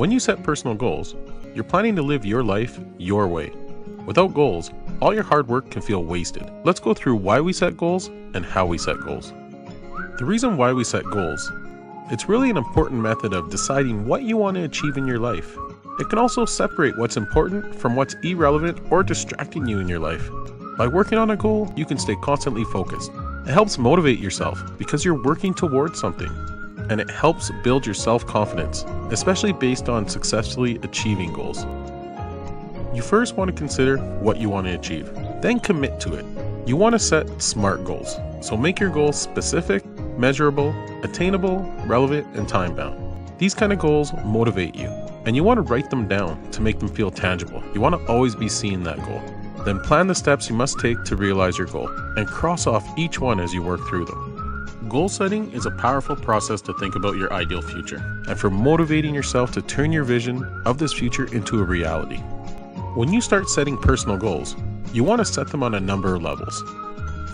When you set personal goals, you're planning to live your life your way. Without goals, all your hard work can feel wasted. Let's go through why we set goals and how we set goals. The reason why we set goals, it's really an important method of deciding what you want to achieve in your life. It can also separate what's important from what's irrelevant or distracting you in your life. By working on a goal, you can stay constantly focused. It helps motivate yourself because you're working towards something. And it helps build your self-confidence, especially based on successfully achieving goals. You first want to consider what you want to achieve, then commit to it. You want to set SMART goals, so make your goals specific, measurable, attainable, relevant, and time-bound. These kind of goals motivate you, and you want to write them down to make them feel tangible. You want to always be seeing that goal. Then plan the steps you must take to realize your goal, and cross off each one as you work through them. Goal setting is a powerful process to think about your ideal future, and for motivating yourself to turn your vision of this future into a reality. When you start setting personal goals, you want to set them on a number of levels.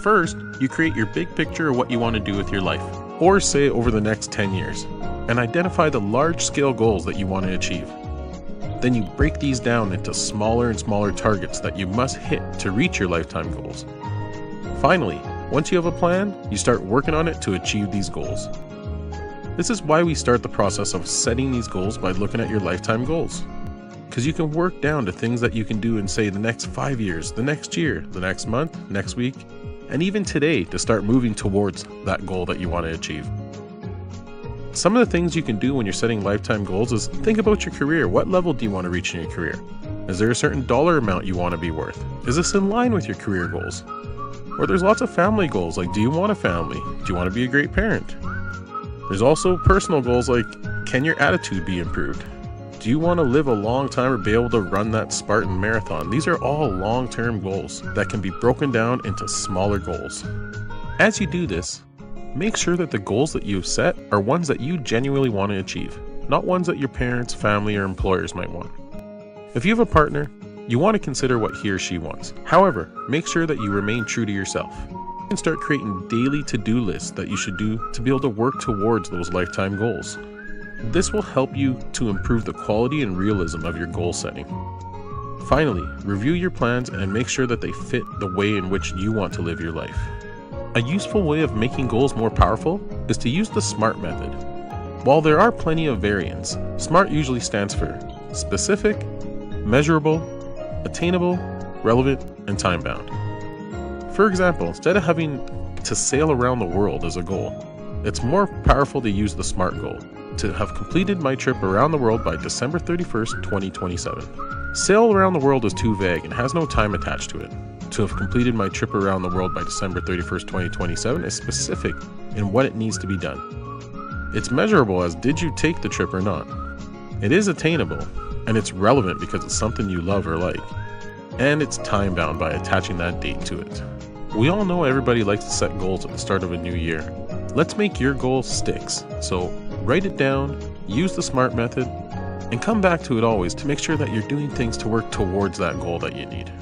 First, you create your big picture of what you want to do with your life, or say over the next 10 years, and identify the large-scale goals that you want to achieve. Then you break these down into smaller and smaller targets that you must hit to reach your lifetime goals. Finally, once you have a plan, you start working on it to achieve these goals. This is why we start the process of setting these goals by looking at your lifetime goals. Because you can work down to things that you can do in, say, the next 5 years, the next year, the next month, next week, and even today to start moving towards that goal that you want to achieve. Some of the things you can do when you're setting lifetime goals is think about your career. What level do you want to reach in your career? Is there a certain dollar amount you want to be worth? Is this in line with your career goals? Or there's lots of family goals, like do you want a family? Do you want to be a great parent? There's also personal goals like, can your attitude be improved? Do you want to live a long time or be able to run that Spartan marathon? These are all long-term goals that can be broken down into smaller goals. As you do this, make sure that the goals that you've set are ones that you genuinely want to achieve, not ones that your parents, family, or employers might want. If you have a partner, you want to consider what he or she wants. However, make sure that you remain true to yourself. You can start creating daily to-do lists that you should do to be able to work towards those lifetime goals. This will help you to improve the quality and realism of your goal setting. Finally, review your plans and make sure that they fit the way in which you want to live your life. A useful way of making goals more powerful is to use the SMART method. While there are plenty of variants, SMART usually stands for specific, measurable, attainable, relevant, and time-bound. For example, instead of having to sail around the world as a goal, it's more powerful to use the SMART goal, to have completed my trip around the world by December 31st, 2027. Sail around the world is too vague and has no time attached to it. To have completed my trip around the world by December 31st, 2027 is specific in what it needs to be done. It's measurable as did you take the trip or not. It is attainable, and it's relevant because it's something you love or like. And it's time-bound by attaching that date to it. We all know everybody likes to set goals at the start of a new year. Let's make your goal sticks. So write it down, use the SMART method, and come back to it always to make sure that you're doing things to work towards that goal that you need.